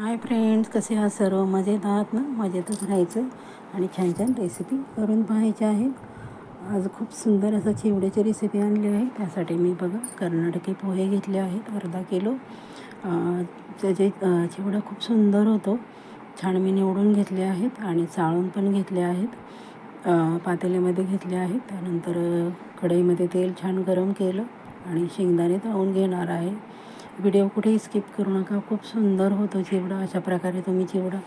Hi friends, कसे आहात सर्व? मजेत आहात ना? मजेतच राहायचं आणि छान छान रेसिपी करून पाहायच्या आहेत. आज खूप सुंदर असं चिवड्याची रेसिपी आणली आहे. त्यासाठी मी बघा कर्नाटकी पोहे घेतले आहेत अर्धा किलो. त्याचे चिवडा खूप सुंदर होतो. छान मी निवडून घेतले आहेत आणि चाळून पण घेतले आहेत. पातेल्यामध्ये घेतले आहेत. त्यानंतर कढईमध्ये तेल छान गरम केलं आणि शेंगदाणे तळून घेणार आहे. व्हिडिओ कुठेही स्किप करू नका. खूप सुंदर होतो चिवडा. अशा प्रकारे तुम्ही चिवडा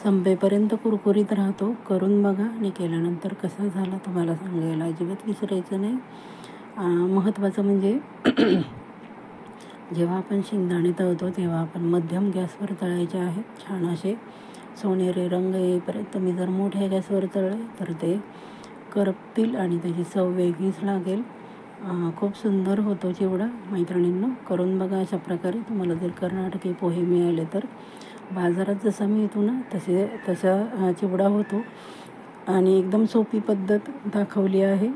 संपेपर्यंत कुरकुरीत राहतो. करून बघा आणि केल्यानंतर कसा झाला तुम्हाला सांगायला अजिबात विसरायचं नाही. महत्त्वाचं म्हणजे जेव्हा आपण शेंगदाणे तळतो तेव्हा आपण मध्यम गॅसवर तळायचे आहेत. छान असे सोनेरी रंग येईपर्यंत. तुम्ही जर मोठ्या गॅसवर तळले तर ते करपतील आणि त्याची चव वेगळीच लागेल. खूप सुंदर होतो चिवडा. मैत्रिणींनो, करून बघा अशा प्रकारे. तुम्हाला जर कर्नाटकी पोहे मिळाले तर बाजारात जसा मिळतो ना तसा चिवडा होतो आणि एकदम सोपी पद्धत दाखवली आहे.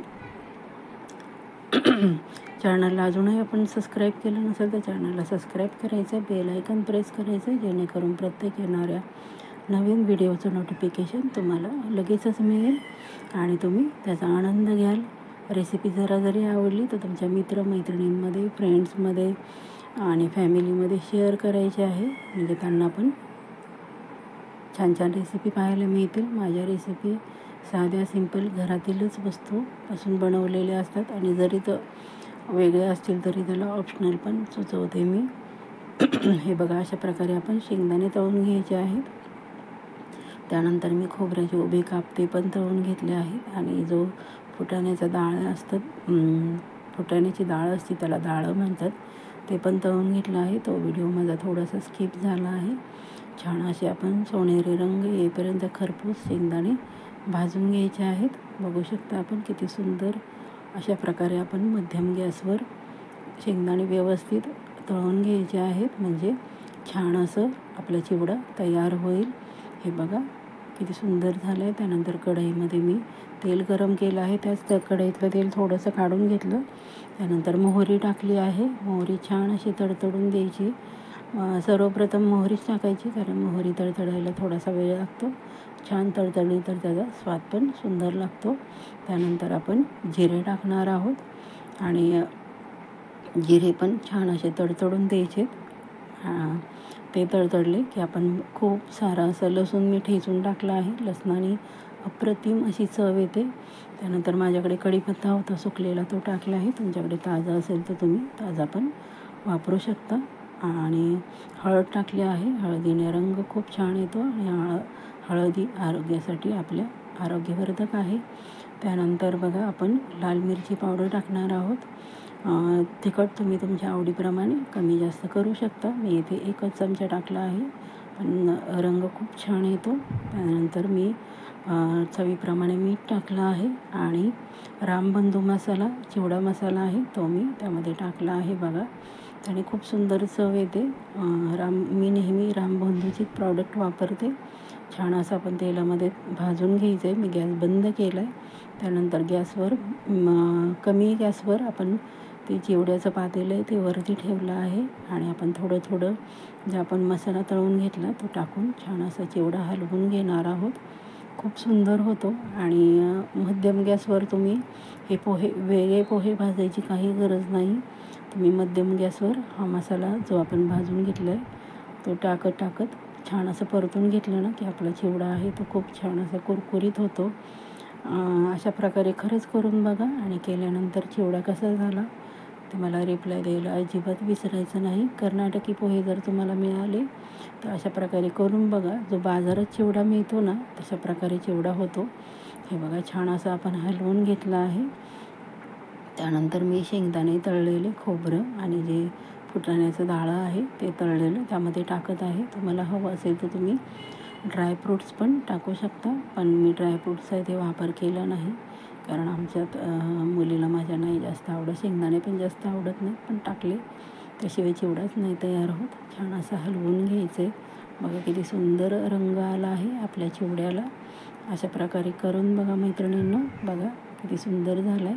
चॅनलला अजूनही आपण सबस्क्राईब केलं नसेल तर चॅनलला सबस्क्राईब करायचं, बेल आयकॉन प्रेस करायचं, जेणेकरून प्रत्येक येणाऱ्या नवीन व्हिडिओचं नोटिफिकेशन तुम्हाला लगेचच मिळेल आणि तुम्ही त्याचा आनंद घ्याल. रेसिपी जरी आवडली तर तुमच्या मित्रमैत्रिणींमध्ये, फ्रेंड्समध्ये आणि फॅमिलीमध्ये शेअर करायची आहे, म्हणजे त्यांना पण छान छान रेसिपी पाहायला मिळतील. माझ्या रेसिपी साध्या सिंपल घरातीलच वस्तूपासून बनवलेल्या असतात आणि जरी तर वेगळे असतील तरी त्याला ऑप्शनल पण सुचवते मी. हे बघा अशा प्रकारे आपण शेंगदाणे तळून घ्यायचे आहेत. त्यानंतर मी खोबऱ्याचे उभे कापते पण तळून घेतले आहेत आणि जो फुटाण्याचा डाळ असतं, फुटाण्याची डाळ असते त्याला डाळ म्हणतात, ते पण तळून घेतलं आहे. तो व्हिडिओ माझा थोडासा स्किप झाला आहे. छान असे आपण सोनेरी रंग येईपर्यंत खरपूस शेंगदाणे भाजून घ्यायचे आहेत. बघू शकता आपण किती सुंदर. अशा प्रकारे आपण मध्यम गॅसवर शेंगदाणे व्यवस्थित तळून घ्यायचे आहेत, म्हणजे छान असं आपला चिवडा तयार होईल. हे बघा किती सुंदर झालं आहे. त्यानंतर कढईमध्ये मी तेल गरम केलं आहे. त्या कढईतलं तेल थोडंसं काढून घेतलं. त्यानंतर मोहरी टाकली आहे. मोहरी छान अशी तडतडून द्यायची. सर्वप्रथम मोहरीच टाकायची, कारण मोहरी तडतडायला थोडासा वेळ लागतो. छान तडतडली तर त्याचा स्वाद पण सुंदर लागतो. त्यानंतर आपण जिरे टाकणार आहोत आणि जिरे पण छान असे तडतडून द्यायचे. ते तडतडले की आपण खूप सारं असं लसूण मी ठेचून टाकलं आहे. लसणाने अप्रतिम अशी चव येते. त्यानंतर माझ्याकडे कढीपत्ता होता सुकलेला, तो टाकला आहे. तुमच्याकडे ताजा असेल तर तुम्ही ताजा पण वापरू शकता. आणि हळद टाकली आहे. हळदीने रंग खूप छान येतो आणि हळदी आरोग्यासाठी आपल्या आरोग्यवर्धक आहे. त्यानंतर बघा आपण लाल मिरची पावडर टाकणार आहोत. तिखट तुम्ही तुमच्या आवडीप्रमाणे कमी जास्त करू शकता. मी इथे 1 चमचा टाकला आहे, पण रंग खूप छान येतो. त्यानंतर मी चवीप्रमाणे मीठ टाकलं आहे आणि रामबंधू मसाला, चिवडा मसाला आहे, तो मी त्यामध्ये टाकला आहे. बघा त्याने खूप सुंदर चव येते. मी नेहमी रामबंधूचे प्रॉडक्ट वापरते. छान असं आपण तेलामध्ये भाजून घ्यायचं आहे. मी गॅस बंद केला आहे. त्यानंतर गॅसवर कमी गॅसवर आपण ते चिवड्याचं पातेलं आहे ते वरती ठेवलं आहे आणि आपण थोडं थोडं जे आपण मसाला तळून घेतला तो टाकून छान असा चिवडा हलवून घेणार आहोत. खूप सुंदर होतो आणि मध्यम गॅसवर तुम्ही हे वेगळे पोहे भाजायची काही गरज नाही. तुम्ही मध्यम गॅसवर हा मसाला जो आपण भाजून घेतला आहे तो टाकत छान असं परतून घेतलं ना की आपला चिवडा आहे तो खूप छान असा कुरकुरीत होतो. अशा प्रकारे खरंच करून बघा आणि केल्यानंतर चिवडा कसा झाला ते मला रिप्लाय द्यायला अजिबात विसरायचं नाही. कर्नाटकी पोहे जर तुम्हाला मिळाले तर अशा प्रकारे करून बघा. जो बाजारात चिवडा मिळतो ना तशा प्रकारे चिवडा होतो. हे बघा छान असं आपण हलवून घेतलं आहे. त्यानंतर मी शेंगदाणे तळलेले, खोबरं आणि जे फुटाण्याचं डाळ आहे ते तळलेलं त्यामध्ये टाकत आहे. तुम्हाला हवं असेल तर तुम्ही ड्रायफ्रूट्स पण टाकू शकता, पण मी ड्रायफ्रूट्सचा इथे वापर केला नाही, कारण आमच्यात मुलीला माझ्या नाही जास्त आवडत. शेंगदाणे पण जास्त आवडत नाही, पण टाकले त्याशिवाय चिवडाच नाही तयार होत. छान असं हलवून घ्यायचं आहे. बघा किती सुंदर रंग आला आहे आपल्या चिवड्याला. अशा प्रकारे करून बघा मैत्रिणींनो. बघा किती सुंदर झालं आहे.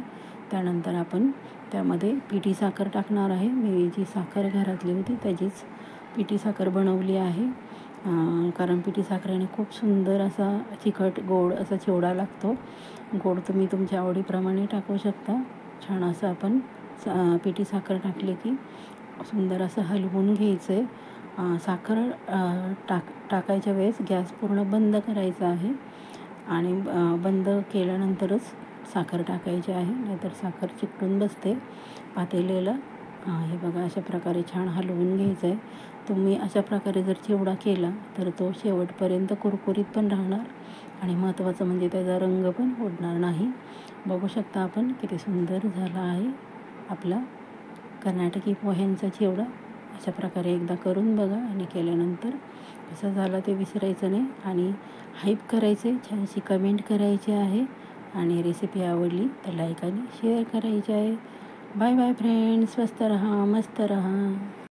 त्यानंतर आपण त्यामध्ये पिठी साखर टाकणार आहे. मी जी साखर घरातली होती त्याचीच पिठी साखर बनवली आहे कारण पिठी साखरेने खूप सुंदर असा तिखट गोड असा चिवडा लागतो. गोड तुम्ही तुमच्या आवडीप्रमाणे टाकू शकता. छान असं आपण पिठी साखर टाकली की सुंदर असं हलवून घ्यायचं आहे. साखर टाकायच्या वेळेस गॅस पूर्ण बंद करायचा आहे आणि बंद केल्यानंतरच साखर टाकायची आहे, नाहीतर साखर चिकटून बसते पातेल्याला. हे बघा अशा प्रकारे छान हलवून घ्यायचं आहे. तुम्ही अशा प्रकारे जर चिवडा केला तर तो शेवटपर्यंत कुरकुरीत पण राहणार आणि महत्त्वाचं म्हणजे त्याचा रंग पण उडणार नाही. बघू शकता आपण किती सुंदर झाला आहे आपला कर्नाटकी पोह्यांचा चिवडा. अशा प्रकारे एकदा करून बघा आणि केल्यानंतर कसं झालं ते विसरायचं नाही आणि हाईप करायचे, छानशी कमेंट करायची आहे आणि रेसिपी आवडली तर लाईक आणि शेअर करायची आहे. बाय बाय फ्रेंड्स, स्वस्त रहा, मस्त रहा.